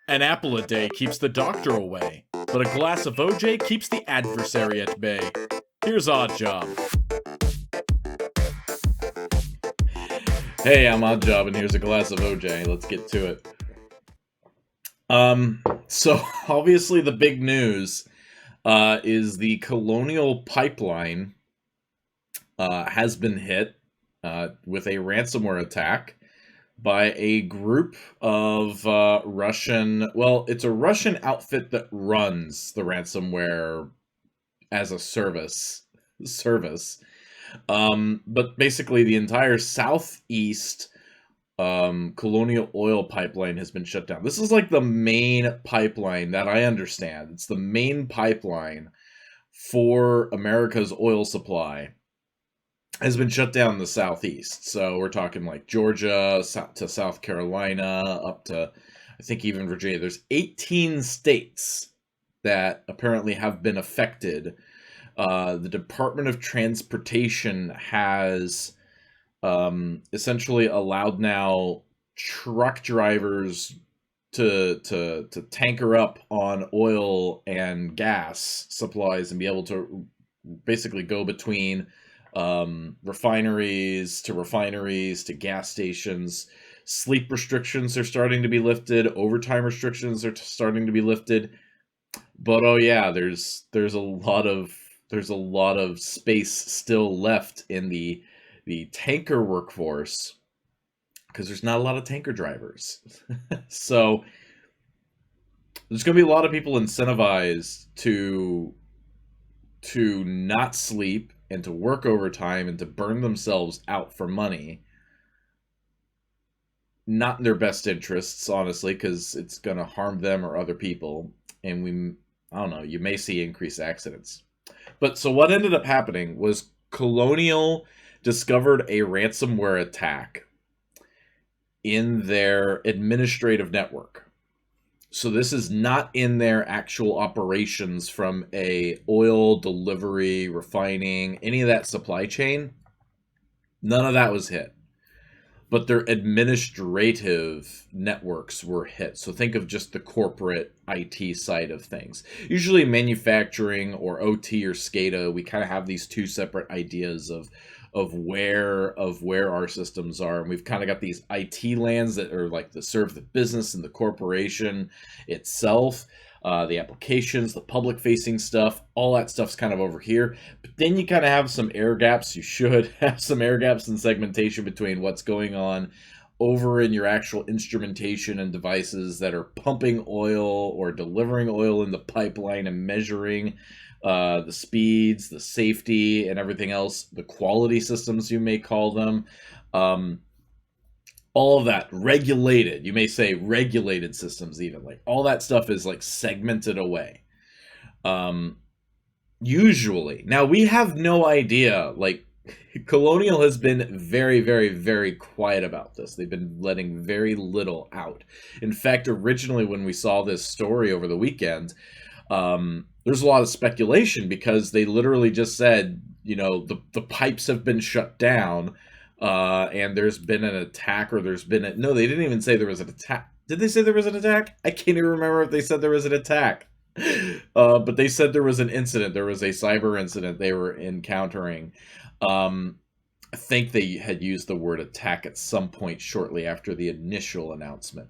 An apple a day keeps the doctor away, but a glass of OJ keeps the adversary at bay. Here's Odd Job. Hey, I'm Odd Job, and here's a glass of OJ. Let's get to it. So obviously the big news is the Colonial Pipeline has been hit with a ransomware attack by a group of Russian. Well, it's a Russian outfit that runs the ransomware as a service. But basically, the entire southeast Colonial oil pipeline has been shut down. This is like the main pipeline that I understand. It's the main pipeline for America's oil supply has been shut down in the southeast. So we're talking like Georgia to South Carolina up to, I think, even Virginia. There's 18 states that apparently have been affected. The Department of Transportation has essentially allowed now truck drivers to tanker up on oil and gas supplies and be able to basically go between refineries to gas stations. Sleep restrictions are starting to be lifted. Overtime restrictions are starting to be lifted. But oh yeah, there's a lot of space still left in the tanker workforce because there's not a lot of tanker drivers. So there's going to be a lot of people incentivized to not sleep and to work overtime and to burn themselves out for money. Not in their best interests, honestly, because it's going to harm them or other people. And I don't know, you may see increased accidents. But so what ended up happening was Colonial discovered a ransomware attack in their administrative network. So this is not in their actual operations from a oil delivery, refining, any of that supply chain. None of that was hit. But their administrative networks were hit. So think of just the corporate IT side of things. Usually manufacturing or OT or SCADA, we kind of have these two separate ideas of where our systems are, and we've kind of got these IT lands that are like the serve the business and the corporation itself, the applications, the public facing stuff, all that stuff's kind of over here. But then you kind of have some air gaps. You should have some air gaps in segmentation between what's going on over in your actual instrumentation and devices that are pumping oil or delivering oil in the pipeline and measuring the speeds, the safety, and everything else, the quality systems, you may call them. All of that regulated, you may say regulated systems, even like all that stuff is like segmented away. Usually, now we have no idea, like Colonial has been very, very, very quiet about this. They've been letting very little out. In fact, originally when we saw this story over the weekend, there's a lot of speculation because they literally just said, the pipes have been shut down, and there's been an attack, or no, they didn't even say there was an attack. Did they say there was an attack? I can't even remember if they said there was an attack. But they said there was an incident. There was a cyber incident they were encountering. I think they had used the word attack at some point shortly after the initial announcement.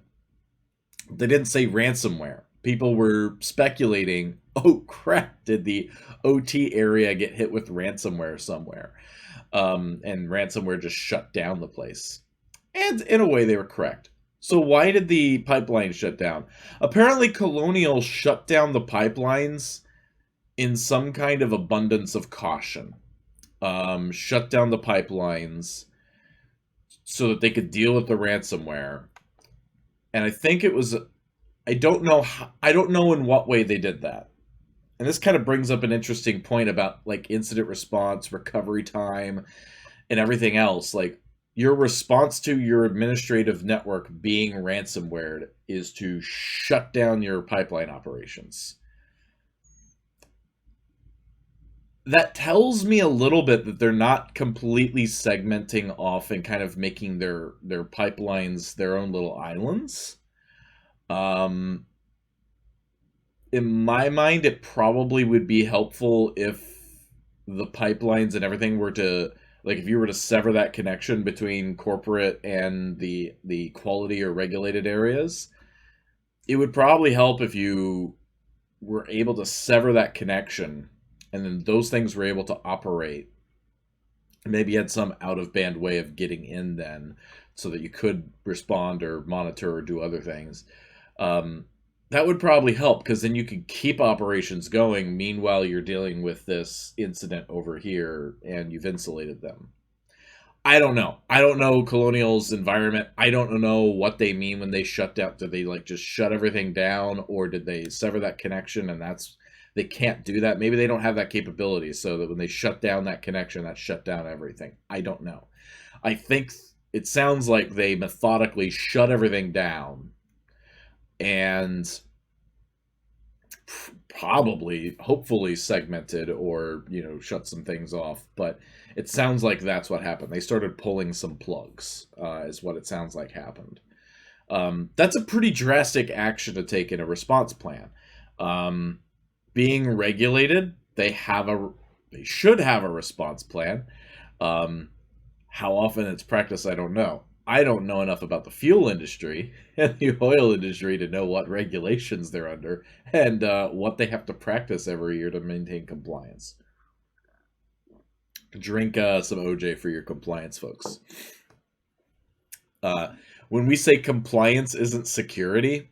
They didn't say ransomware. People were speculating, oh crap, did the OT area get hit with ransomware somewhere? And ransomware just shut down the place. And in a way, they were correct. So why did the pipeline shut down? Apparently, Colonial shut down the pipelines in some kind of abundance of caution. Shut down the pipelines so that they could deal with the ransomware. And I think it was... I don't know in what way they did that. And this kind of brings up an interesting point about like incident response, recovery time, and everything else. Like your response to your administrative network being ransomware is to shut down your pipeline operations. That tells me a little bit that they're not completely segmenting off and kind of making their pipelines their own little islands. Um, in my mind, it probably would be helpful if the pipelines and everything were to, like, if you were to sever that connection between corporate and the quality or regulated areas. It would probably help if you were able to sever that connection, and then those things were able to operate. Maybe you had some out of band way of getting in then, so that you could respond or monitor or do other things. Um, that would probably help, because then you could keep operations going. Meanwhile, you're dealing with this incident over here, and you've insulated them. I don't know. I don't know Colonial's environment. I don't know what they mean when they shut down. Did they like just shut everything down, or did they sever that connection and that's they can't do that? Maybe they don't have that capability, so that when they shut down that connection, that shut down everything. I don't know. I think it sounds like they methodically shut everything down and probably hopefully segmented or shut some things off, but it sounds like that's what happened. They started pulling some plugs, is what it sounds like happened. That's a pretty drastic action to take in a response plan. Being regulated, they should have a response plan. How often it's practiced, I don't know. I don't know enough about the fuel industry and the oil industry to know what regulations they're under and what they have to practice every year to maintain compliance. Drink some OJ for your compliance, folks. When we say compliance isn't security,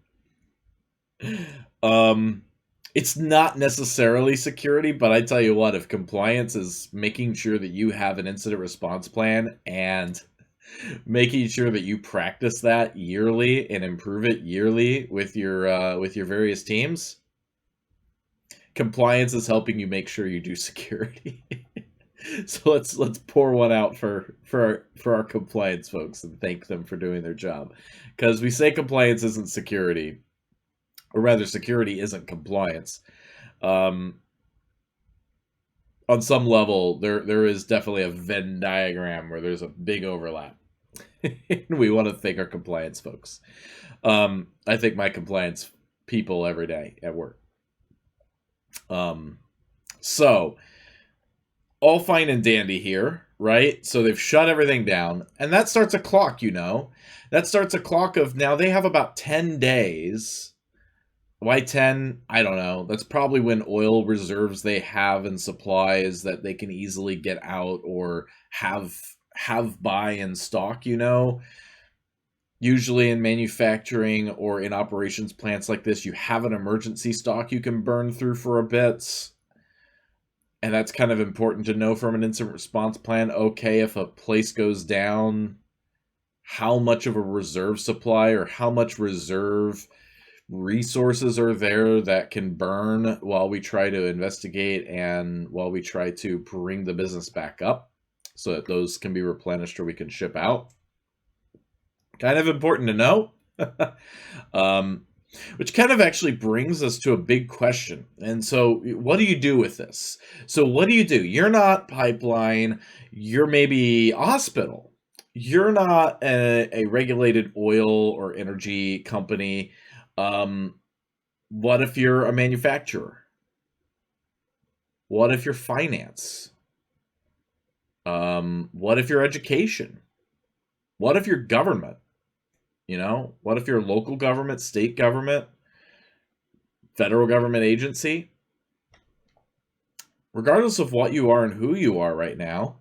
it's not necessarily security, but I tell you what, if compliance is making sure that you have an incident response plan and making sure that you practice that yearly and improve it yearly with your various teams, compliance is helping you make sure you do security. So let's pour one out for our compliance folks and thank them for doing their job, because we say compliance isn't security, or rather security isn't compliance. On some level, there is definitely a Venn diagram where there's a big overlap. We want to thank our compliance folks. I thank my compliance people every day at work. So all fine and dandy here, right? So they've shut everything down, and that starts a clock, That starts a clock of, now they have about 10 days. Why 10? I don't know. That's probably when oil reserves they have and supplies that they can easily get out or have buy in stock, Usually in manufacturing or in operations plants like this, you have an emergency stock you can burn through for a bit. And that's kind of important to know from an incident response plan. Okay, if a place goes down, how much of a reserve supply or how much reserve resources are there that can burn while we try to investigate and while we try to bring the business back up so that those can be replenished or we can ship out. Kind of important to know. Which kind of actually brings us to a big question. And so what do you do with this? So what do you do? You're not pipeline. You're maybe a hospital. You're not a regulated oil or energy company. What if you're a manufacturer? What if you're finance? What if you're education? What if you're government? What if you're local government, state government, federal government agency? Regardless of what you are and who you are right now,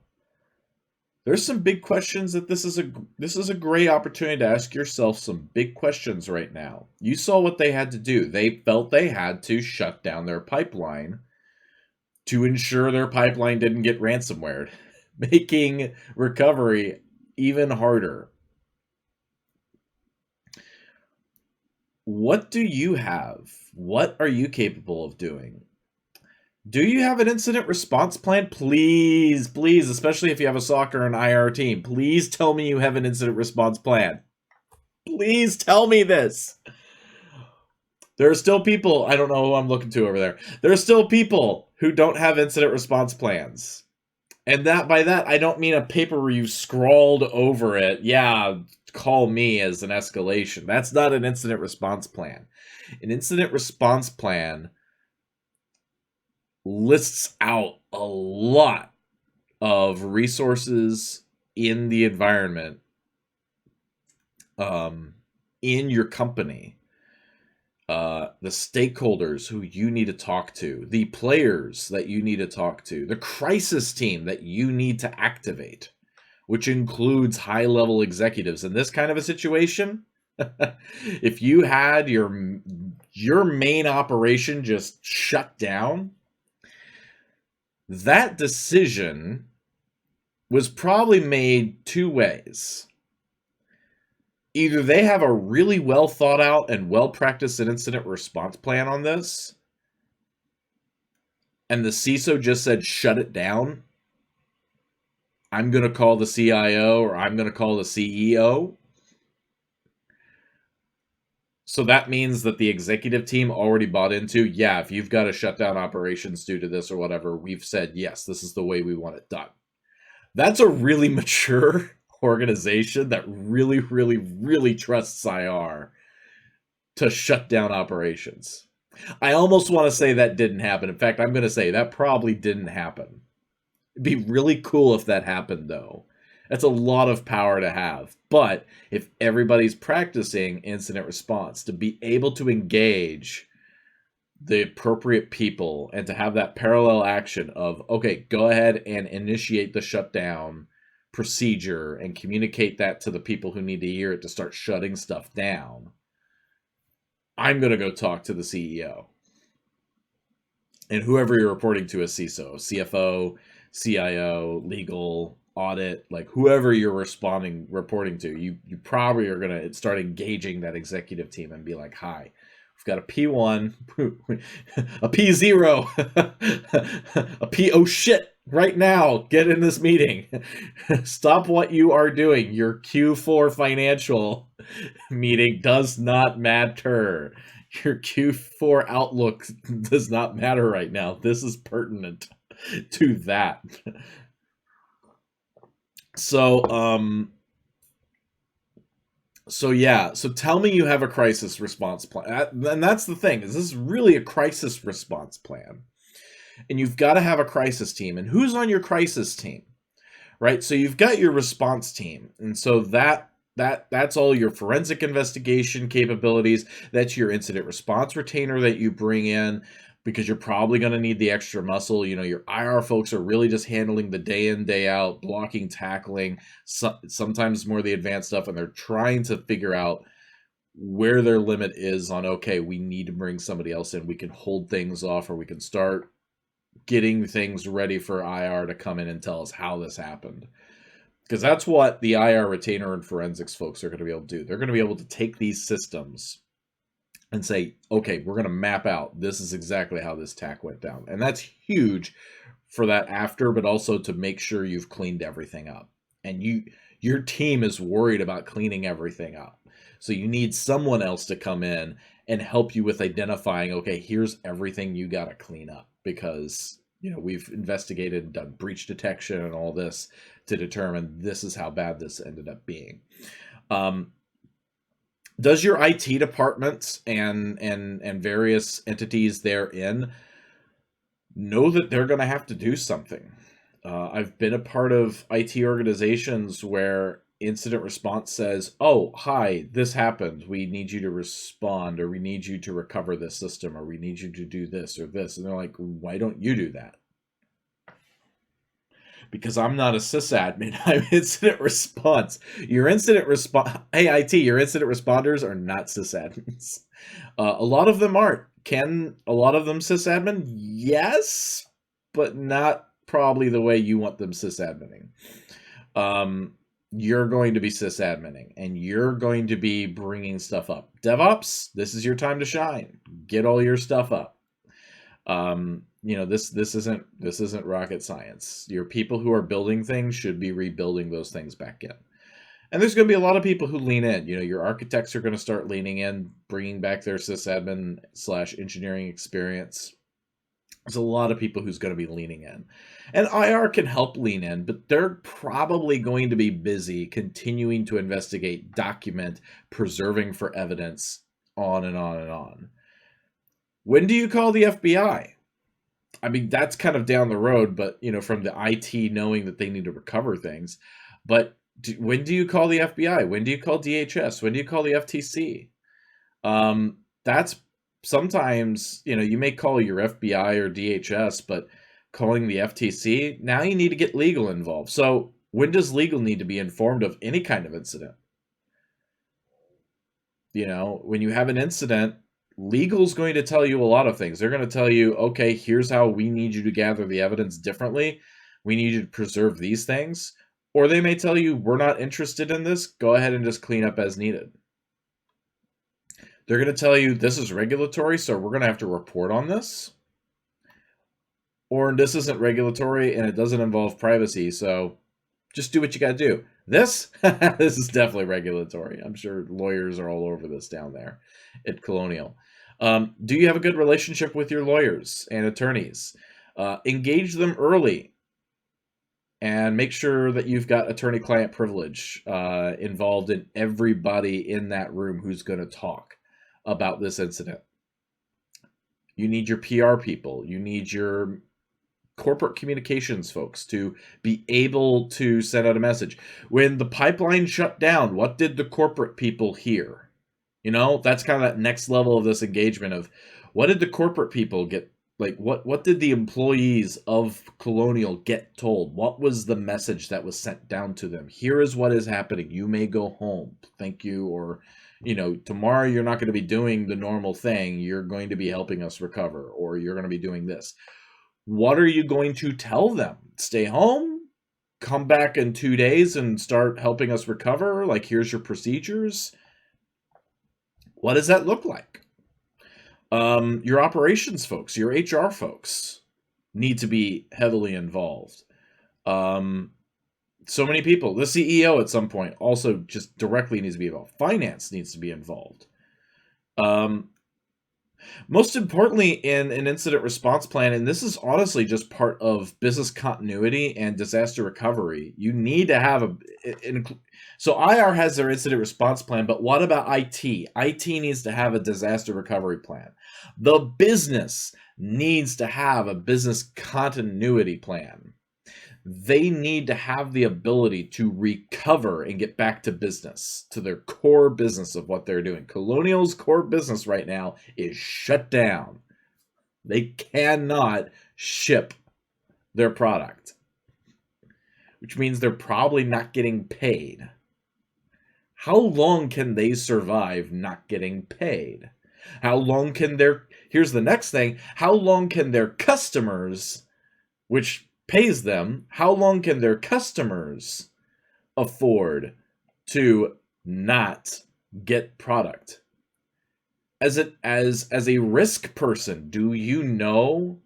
there's some big questions that this is a great opportunity to ask yourself some big questions right now. You saw what they had to do. They felt they had to shut down their pipeline to ensure their pipeline didn't get ransomwared, making recovery even harder. What do you have? What are you capable of doing? Do you have an incident response plan? Please, please, especially if you have a soccer and IR team, please tell me you have an incident response plan. Please tell me this. There are still people, I don't know who I'm looking to over there. There are still people who don't have incident response plans. And by that, I don't mean a paper where you scrawled over it. Yeah, call me as an escalation. That's not an incident response plan. An incident response plan lists out a lot of resources in the environment, in your company, the stakeholders who you need to talk to, the players that you need to talk to, the crisis team that you need to activate, which includes high-level executives. In this kind of a situation, if you had your main operation just shut down, that decision was probably made two ways. Either they have a really well thought out and well practiced incident response plan on this, and the CISO just said, shut it down. I'm going to call the CIO or I'm going to call the CEO. So that means that the executive team already bought into, yeah, if you've got to shut down operations due to this or whatever, we've said, yes, this is the way we want it done. That's a really mature organization that really, really, really trusts IR to shut down operations. I almost want to say that didn't happen. In fact, I'm going to say that probably didn't happen. It'd be really cool if that happened, though. That's a lot of power to have. But if everybody's practicing incident response, to be able to engage the appropriate people and to have that parallel action of, okay, go ahead and initiate the shutdown procedure and communicate that to the people who need to hear it to start shutting stuff down. I'm going to go talk to the CEO. And whoever you're reporting to as CISO, CFO, CIO, legal, audit, like whoever you're reporting to, you probably are going to start engaging that executive team and be like, hi, we've got a P1, a P0, a P, oh shit, right now, get in this meeting. Stop what you are doing. Your Q4 financial meeting does not matter. Your Q4 outlook does not matter right now. This is pertinent to that. So yeah, so tell me you have a crisis response plan. And that's the thing, is this is really a crisis response plan. And you've got to have a crisis team. And who's on your crisis team? Right? So you've got your response team. And so that's all your forensic investigation capabilities. That's your incident response retainer that you bring in, because you're probably going to need the extra muscle. You know, your IR folks are really just handling the day in, day out, blocking, tackling, sometimes more the advanced stuff, and they're trying to figure out where their limit is on, okay, we need to bring somebody else in. We can hold things off, or we can start getting things ready for IR to come in and tell us how this happened. Because that's what the IR retainer and forensics folks are going to be able to do. They're going to be able to take these systems and say, okay, we're going to map out, this is exactly how this attack went down. And that's huge for that after, but also to make sure you've cleaned everything up. And your team is worried about cleaning everything up. So you need someone else to come in and help you with identifying, okay, here's everything you got to clean up, because we've investigated and done breach detection and all this to determine this is how bad this ended up being. Does your IT departments and various entities therein know that they're going to have to do something? I've been a part of IT organizations where incident response says, oh, hi, this happened. We need you to respond, or we need you to recover this system, or we need you to do this or this. And they're like, why don't you do that? Because I'm not a sysadmin. I'm incident response. Your incident response, hey IT, your incident responders are not sysadmins. A lot of them aren't. Can a lot of them sysadmin? Yes, but not probably the way you want them sysadmining. You're going to be sysadmining, and you're going to be bringing stuff up. DevOps, this is your time to shine. Get all your stuff up. This isn't rocket science. Your people who are building things should be rebuilding those things back in. And there's going to be a lot of people who lean in. Your architects are going to start leaning in, bringing back their sysadmin / engineering experience. There's a lot of people who's going to be leaning in. And IR can help lean in, but they're probably going to be busy continuing to investigate, document, preserving for evidence, on and on and on. When do you call the FBI? I mean, that's kind of down the road, but from the IT knowing that they need to recover things. But when do you call the FBI? When do you call DHS? When do you call the FTC? That's sometimes, you may call your FBI or DHS, but calling the FTC, now you need to get legal involved. So when does legal need to be informed of any kind of incident? When you have an incident, legal's going to tell you a lot of things. They're going to tell you, okay, here's how we need you to gather the evidence differently. We need you to preserve these things. Or they may tell you, we're not interested in this. Go ahead and just clean up as needed. They're going to tell you, this is regulatory, so we're going to have to report on this. Or this isn't regulatory and it doesn't involve privacy, so just do what you got to do. This is definitely regulatory. I'm sure lawyers are all over this down there at Colonial. Do you have a good relationship with your lawyers and attorneys? Engage them early and make sure that you've got attorney-client privilege involved in everybody in that room who's going to talk about this incident. You need your PR people. You need your corporate communications folks to be able to send out a message. When the pipeline shut down, what did the corporate people hear? That's kind of that next level of this engagement of what did the corporate people get? Like, what did the employees of Colonial get told? What was the message that was sent down to them? Here is what is happening. You may go home. Thank you. Or, tomorrow you're not going to be doing the normal thing. You're going to be helping us recover, or you're going to be doing this. What are you going to tell them? Stay home? Come back in 2 days and start helping us recover? Like, here's your procedures? What does that look like? Your operations folks, your HR folks need to be heavily involved. So many people. The CEO at some point also just directly needs to be involved. Finance needs to be involved. Most importantly, in an incident response plan, and this is honestly just part of business continuity and disaster recovery, you need to have so IR has their incident response plan, but what about IT? IT needs to have a disaster recovery plan. The business needs to have a business continuity plan. They need to have the ability to recover and get back to business, to their core business of what they're doing. Colonial's core business right now is shut down. They cannot ship their product, which means they're probably not getting paid. How long can they survive not getting paid? How long can here's the next thing, how long can their customers, which pays them, how long can their customers afford to not get product? As a risk person, do you know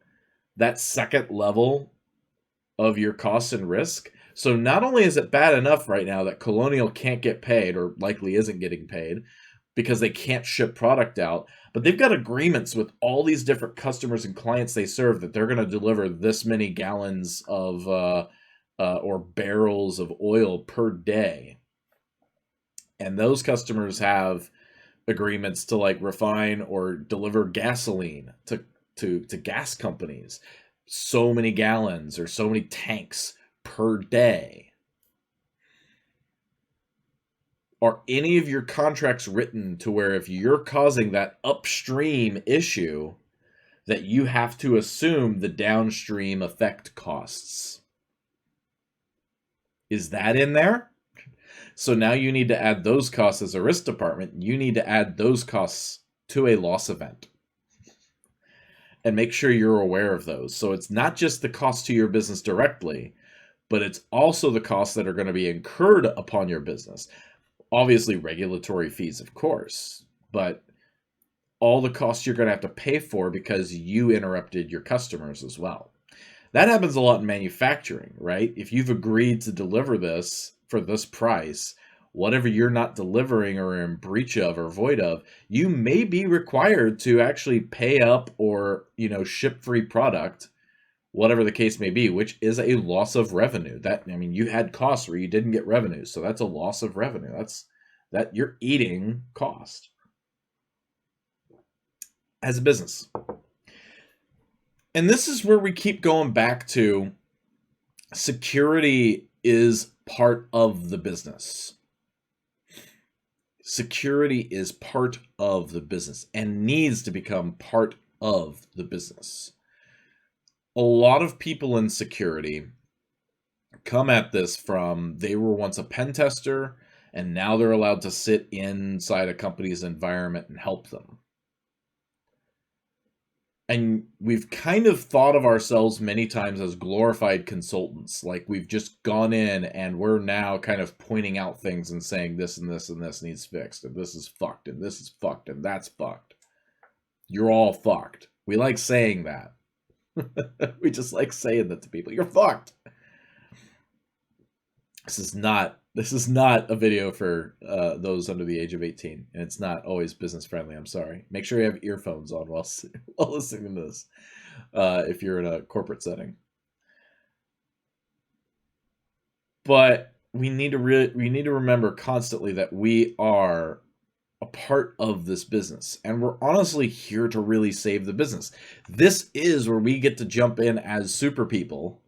that second level of your costs and risk? So not only is it bad enough right now that Colonial can't get paid, or likely isn't getting paid, because they can't ship product out, but they've got agreements with all these different customers and clients they serve that they're going to deliver this many gallons of or barrels of oil per day. And those customers have agreements to refine or deliver gasoline to gas companies. So many gallons or so many tanks per day. Are any of your contracts written to where if you're causing that upstream issue, that you have to assume the downstream effect costs? Is that in there? So now you need to add those costs as a risk department. You need to add those costs to a loss event. And make sure you're aware of those. So it's not just the cost to your business directly, but it's also the costs that are going to be incurred upon your business. Obviously, regulatory fees, of course, but all the costs you're going to have to pay for because you interrupted your customers as well. That happens a lot in manufacturing, right? If you've agreed to deliver this for this price, whatever you're not delivering or in breach of or void of, you may be required to actually pay up or, ship free product, whatever the case may be, which is a loss of revenue. You had costs where you didn't get revenue, so that's a loss of revenue. That you're eating cost as a business. And this is where we keep going back to security is part of the business. Security is part of the business and needs to become part of the business. A lot of people in security come at this from they were once a pen tester and now they're allowed to sit inside a company's environment and help them. And we've kind of thought of ourselves many times as glorified consultants. Like we've just gone in and we're now kind of pointing out things and saying this and this and this needs fixed. And this is fucked and this is fucked and that's fucked. You're all fucked. We like saying that. We just like saying that to people. You're fucked. This is not a video for those under the age of 18, and it's not always business friendly. I'm sorry. Make sure you have earphones on while listening to this if you're in a corporate setting. But we need to remember constantly that we are a part of this business, and we're honestly here to really save the business. This is where we get to jump in as super people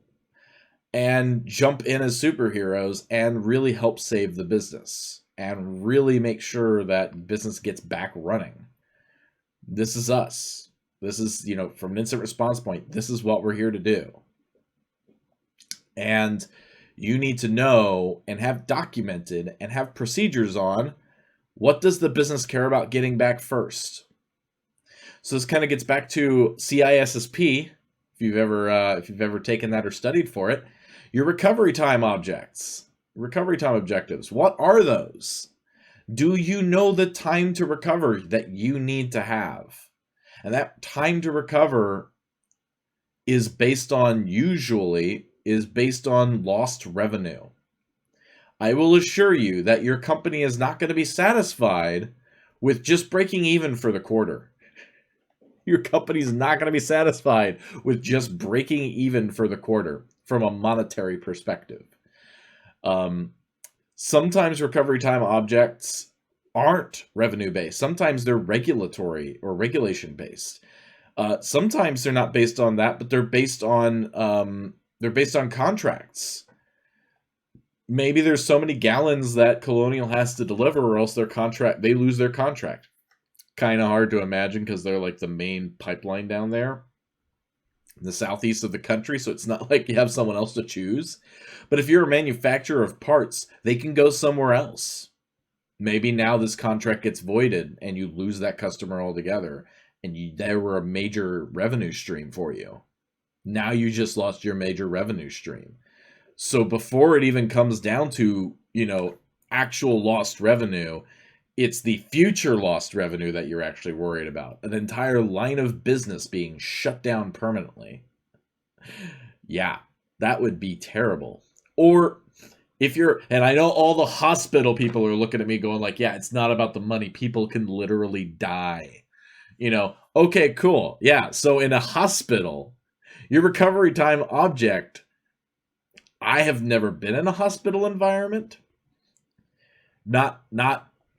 and jump in as superheroes and really help save the business and really make sure that business gets back running. This is us. This is, from an incident response point, this is what we're here to do. And you need to know and have documented and have procedures on what does the business care about getting back first. So this kind of gets back to CISSP, if you've ever taken that or studied for it. Your recovery time objectives. What are those? Do you know the time to recover that you need to have? And that time to recover is based on lost revenue. I will assure you that your company is not going to be satisfied with just breaking even for the quarter. Your company is not going to be satisfied with just breaking even for the quarter from a monetary perspective. Sometimes recovery time objects aren't revenue based. Sometimes they're regulatory or regulation based. Sometimes they're not based on that, but they're based on contracts. Maybe there's so many gallons that Colonial has to deliver, or else they lose their contract. Kind of hard to imagine because they're like the main pipeline down there in the southeast of the country, so it's not like you have someone else to choose. But if you're a manufacturer of parts, they can go somewhere else. Maybe now this contract gets voided and you lose that customer altogether, and they were a major revenue stream for you. Now you just lost your major revenue stream. So before it even comes down to, actual lost revenue, it's the future lost revenue that you're actually worried about. An entire line of business being shut down permanently. Yeah, that would be terrible. Or and I know all the hospital people are looking at me going like, yeah, it's not about the money. People can literally die. Okay, cool. Yeah, so in a hospital, your recovery time object, I have never been in a hospital environment. Not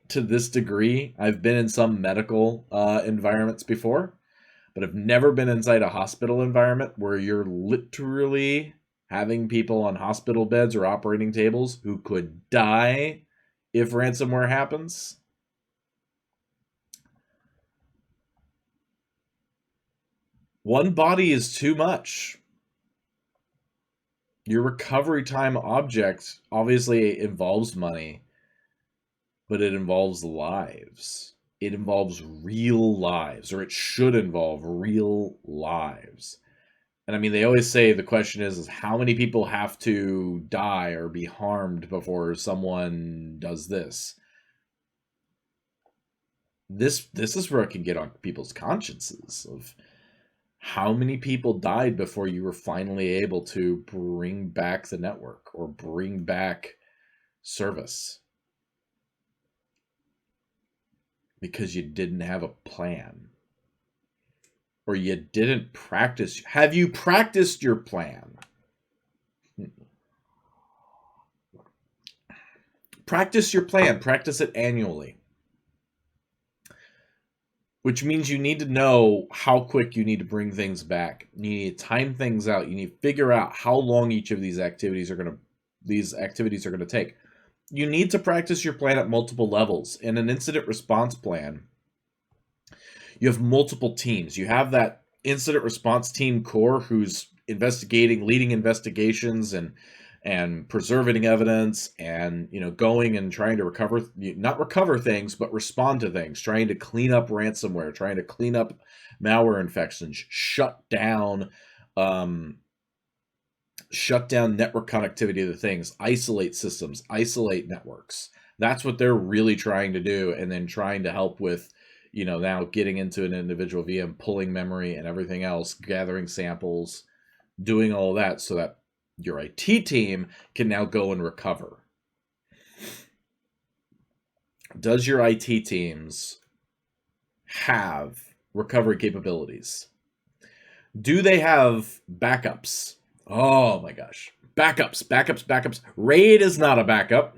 to this degree. I've been in some medical environments before, but I've never been inside a hospital environment where you're literally having people on hospital beds or operating tables who could die if ransomware happens. One body is too much. Your recovery time object obviously involves money, but it involves lives. It involves real lives, or it should involve real lives. And they always say the question is how many people have to die or be harmed before someone does this? This is where it can get on people's consciences of how many people died before you were finally able to bring back the network or bring back service. Because you didn't have a plan. Or you didn't practice. Have you practiced your plan? Practice your plan. Practice it annually. Which means you need to know how quick you need to bring things back. You need to time things out. You need to figure out how long each of these activities are going to take. You need to practice your plan at multiple levels. In an incident response plan, you have multiple teams. You have that incident response team core who's investigating, leading investigations and preserving evidence and, going and trying to not recover things, but respond to things, trying to clean up ransomware, trying to clean up malware infections, shut down network connectivity to things, isolate systems, isolate networks. That's what they're really trying to do. And then trying to help with, now getting into an individual VM, pulling memory and everything else, gathering samples, doing all that so that your IT team can now go and recover. Does your IT teams have recovery capabilities? Do they have backups? Oh my gosh. Backups. RAID is not a backup.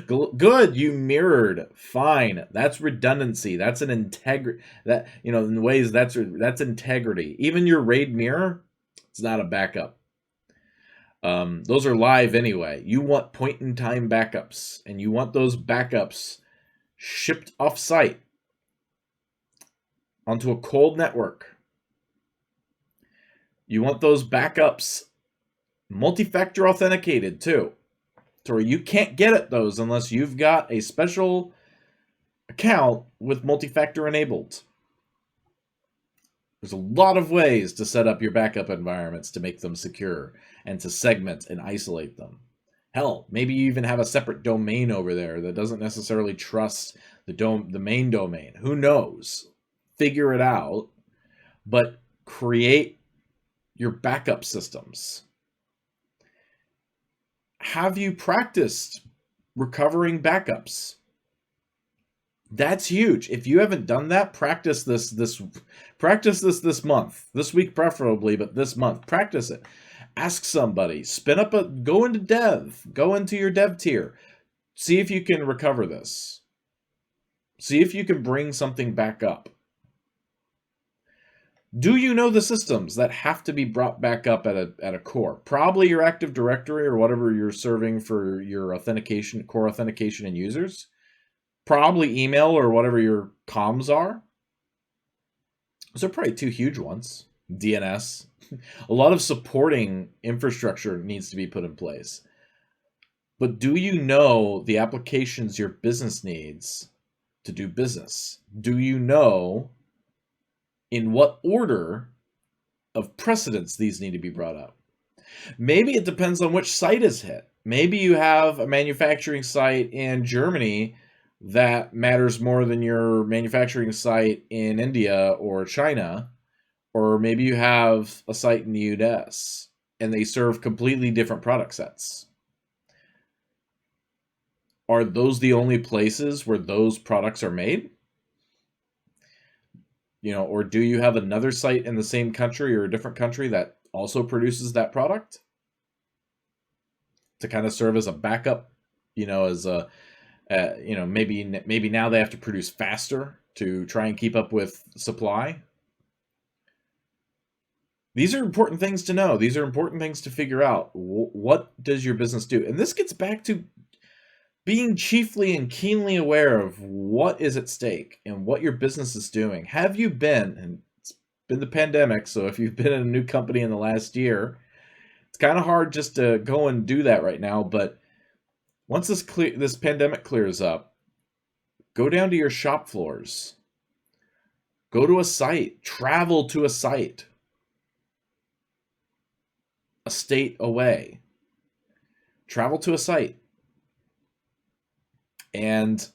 Good, you mirrored. Fine. That's redundancy. That's an integrity. That, in ways that's integrity. Even your RAID mirror, it's not a backup. Those are live anyway. You want point-in-time backups, and you want those backups shipped off-site onto a cold network. You want those backups multi-factor authenticated too, so you can't get at those unless you've got a special account with multi-factor enabled. There's a lot of ways to set up your backup environments to make them secure and to segment and isolate them. Hell, maybe you even have a separate domain over there that doesn't necessarily trust the main domain. Who knows? Figure it out, but create your backup systems. Have you practiced recovering backups? That's huge. If you haven't done that, practice this month. This week preferably, but this month. Practice it. Ask somebody. Go into your dev tier. See if you can recover this. See if you can bring something back up. Do you know the systems that have to be brought back up at a core? Probably your Active Directory or whatever you're serving for your authentication, core authentication and users. Probably email or whatever your comms are. Those are probably two huge ones. DNS. A lot of supporting infrastructure needs to be put in place. But do you know the applications your business needs to do business? Do you know in what order of precedence these need to be brought up? Maybe it depends on which site is hit. Maybe you have a manufacturing site in Germany that matters more than your manufacturing site in India or China, or maybe you have a site in the US and they serve completely different product sets. Are those the only places where those products are made? Or do you have another site in the same country or a different country that also produces that product to kind of serve as a backup, as a maybe now they have to produce faster to try and keep up with supply. These are important things to know. These are important things to figure out. What does your business do? And this gets back to being chiefly and keenly aware of what is at stake and what your business is doing. Have you been, and it's been the pandemic, so if you've been in a new company in the last year, it's kind of hard just to go and do that right now, but once this pandemic clears up, go down to your shop floors. Go to a site. Travel to a site. A state away. Travel to a site. And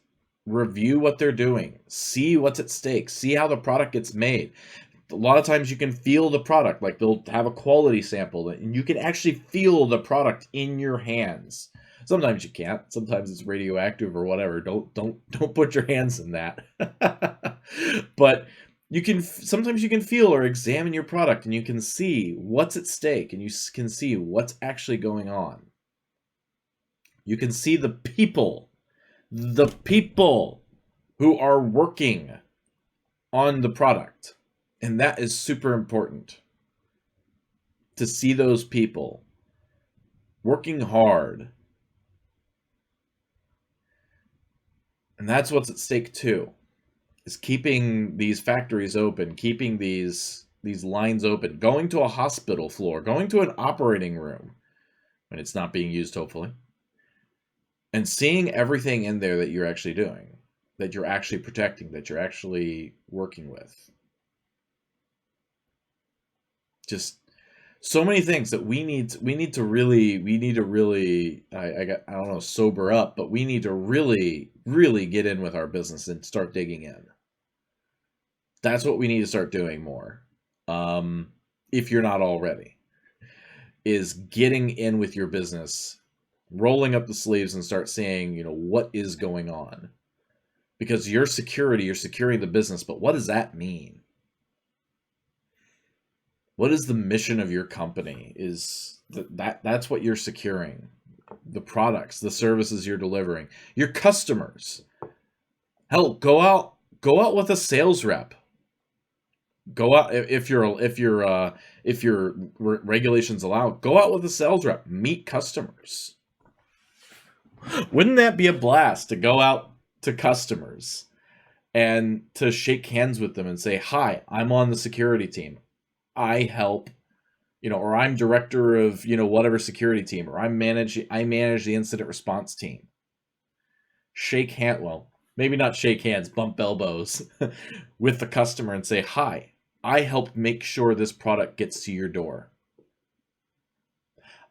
review what they're doing. See what's at stake. See how the product gets made. A lot of times you can feel the product. Like they'll have a quality sample and you can actually feel the product in your hands. Sometimes you can't. Sometimes it's radioactive or whatever. Don't put your hands in that. But you can sometimes you can feel or examine your product and you can see what's at stake and you can see what's actually going on. You can see the people who are working on the product. And that is super important, to see those people working hard. And that's what's at stake too, is keeping these factories open, keeping these lines open, going to a hospital floor, going to an operating room when it's not being used, hopefully, and seeing everything in there that you're actually doing, that you're actually protecting, that you're actually working with. Just so many things that we need to really I don't know, sober up, but we need to really get in with our business and start digging in. That's what we need to start doing more. If you're not already, is getting in with your business, rolling up the sleeves and start saying, what is going on? Because you're securing the business, but what does that mean? What is the mission of your company? Is that's what you're securing. The products, the services you're delivering, your customers. Hell, go out with a sales rep. Go out if your regulations allow. Go out with a sales rep. Meet customers. Wouldn't that be a blast to go out to customers and to shake hands with them and say, "Hi, I'm on the security team. I help, or I'm director of, whatever security team, or I manage the incident response team." Shake hand, well, maybe not shake hands, bump elbows with the customer and say, "Hi, I help make sure this product gets to your door.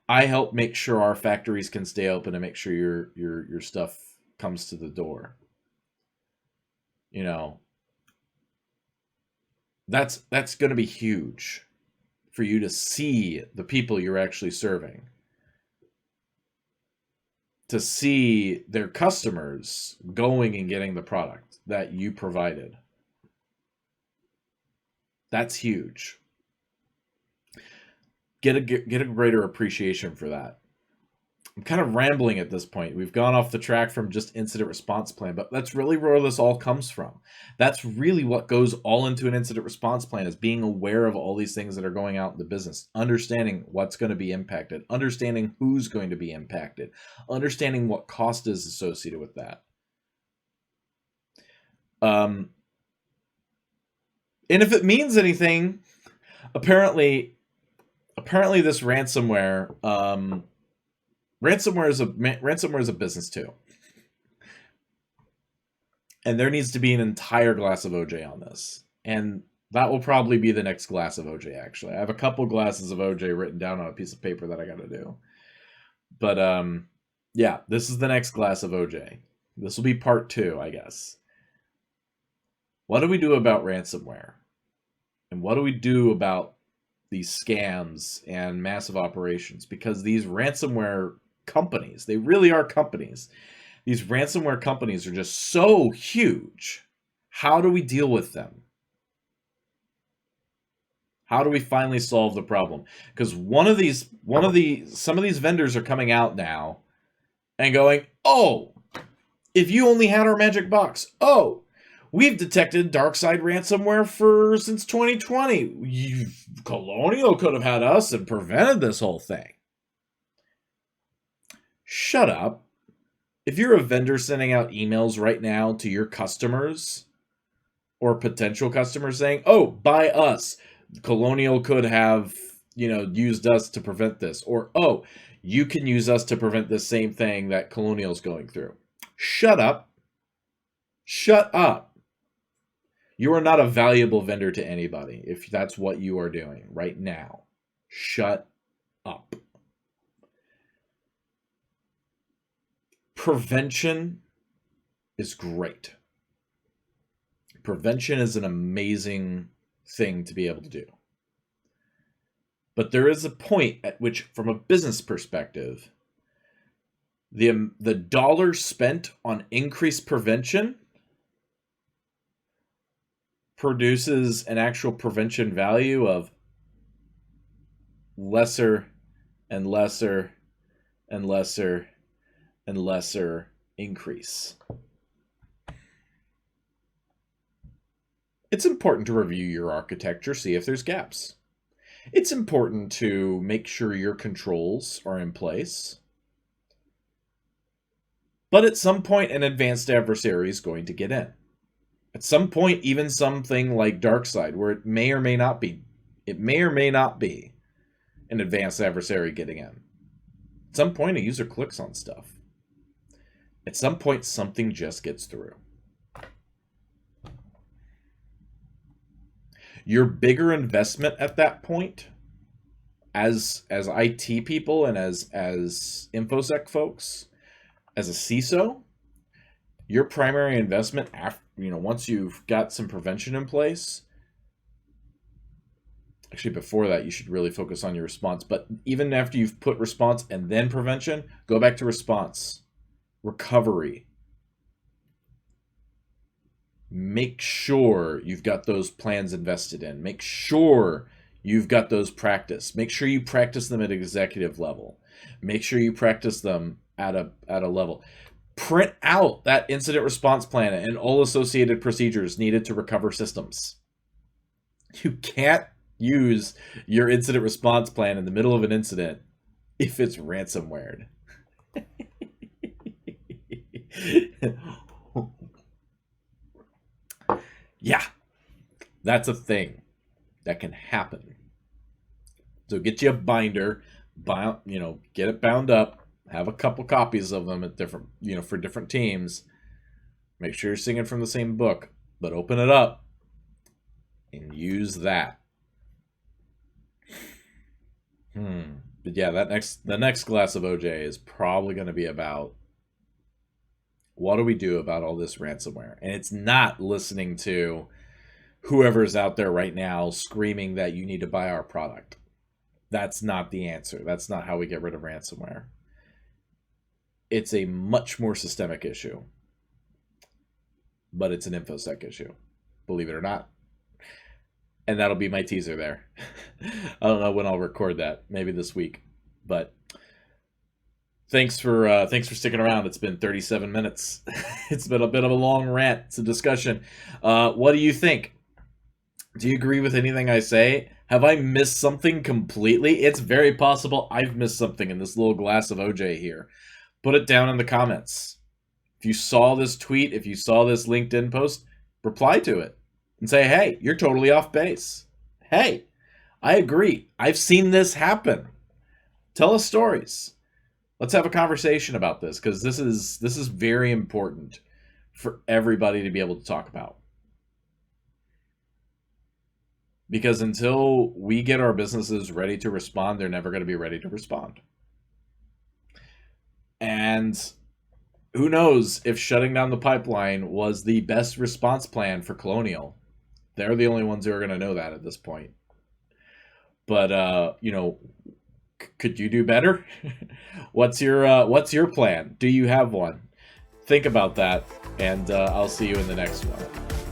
I help make sure our factories can stay open and make sure your stuff comes to the door." That's going to be huge for you to see the people you're actually serving, to see their customers going and getting the product that you provided. That's huge. Get a greater appreciation for that. I'm kind of rambling at this point. We've gone off the track from just incident response plan, but that's really where this all comes from. That's really what goes all into an incident response plan, is being aware of all these things that are going out in the business, understanding what's going to be impacted, understanding who's going to be impacted, understanding what cost is associated with that. And if it means anything, apparently this ransomware is a business too. And there needs to be an entire glass of OJ on this. And that will probably be the next glass of OJ, actually. I have a couple glasses of OJ written down on a piece of paper that I got to do. But yeah, this is the next glass of OJ. This will be part 2, I guess. What do we do about ransomware? And what do we do about these scams and massive operations? Because these ransomware companies, they really are companies. These ransomware companies are just so huge. How do we deal with them? How do we finally solve the problem? Because some of these vendors are coming out now and going, "Oh, if you only had our magic box. Oh, we've detected dark side ransomware since 2020. Colonial could have had us and prevented this whole thing." Shut up. If you're a vendor sending out emails right now to your customers or potential customers saying, "Oh, buy us. Colonial could have, used us to prevent this," or, "Oh, you can use us to prevent the same thing that Colonial's going through." Shut up. Shut up. You are not a valuable vendor to anybody if that's what you are doing right now. Shut up. Prevention is great. Prevention is an amazing thing to be able to do. But there is a point at which, from a business perspective, the dollar spent on increased prevention produces an actual prevention value of lesser and lesser and lesser and lesser increase. It's important to review your architecture, see if there's gaps. It's important to make sure your controls are in place. But at some point, an advanced adversary is going to get in. At some point, even something like DarkSide, where it may or may not be an advanced adversary getting in. At some point, a user clicks on stuff. At some point, something just gets through. Your bigger investment at that point, as IT people and as infosec folks, as a CISO, your primary investment after, once you've got some prevention in place, actually before that you should really focus on your response, but even after you've put response and then prevention, go back to response, recovery. Make sure you've got those plans invested in. Make sure you've got those practiced. Make sure you practice them at executive level. Make sure you practice them at a level. Print out that incident response plan and all associated procedures needed to recover systems. You can't use your incident response plan in the middle of an incident if it's ransomware. Yeah, that's a thing that can happen. So get you a binder, get it bound up, have a couple copies of them at different, for different teams. Make sure you're singing from the same book, but open it up and use that. But yeah, the next glass of OJ is probably going to be about what do we do about all this ransomware? And it's not listening to whoever's out there right now screaming that you need to buy our product. That's not the answer. That's not how we get rid of ransomware. It's a much more systemic issue. But it's an infosec issue, believe it or not. And that'll be my teaser there. I don't know when I'll record that. Maybe this week. But thanks for sticking around. It's been 37 minutes. It's been a bit of a long rant. It's a discussion. What do you think? Do you agree with anything I say? Have I missed something completely? It's very possible I've missed something in this little glass of OJ here. Put it down in the comments. If you saw this tweet, if you saw this LinkedIn post, reply to it and say, hey, you're totally off base. Hey, I agree. I've seen this happen. Tell us stories. Let's have a conversation about this, because this is very important for everybody to be able to talk about. Because until we get our businesses ready to respond, they're never going to be ready to respond. And who knows if shutting down the pipeline was the best response plan for Colonial. They're the only ones who are going to know that at this point. But, could you do better? What's your plan? Do you have one? Think about that, and I'll see you in the next one.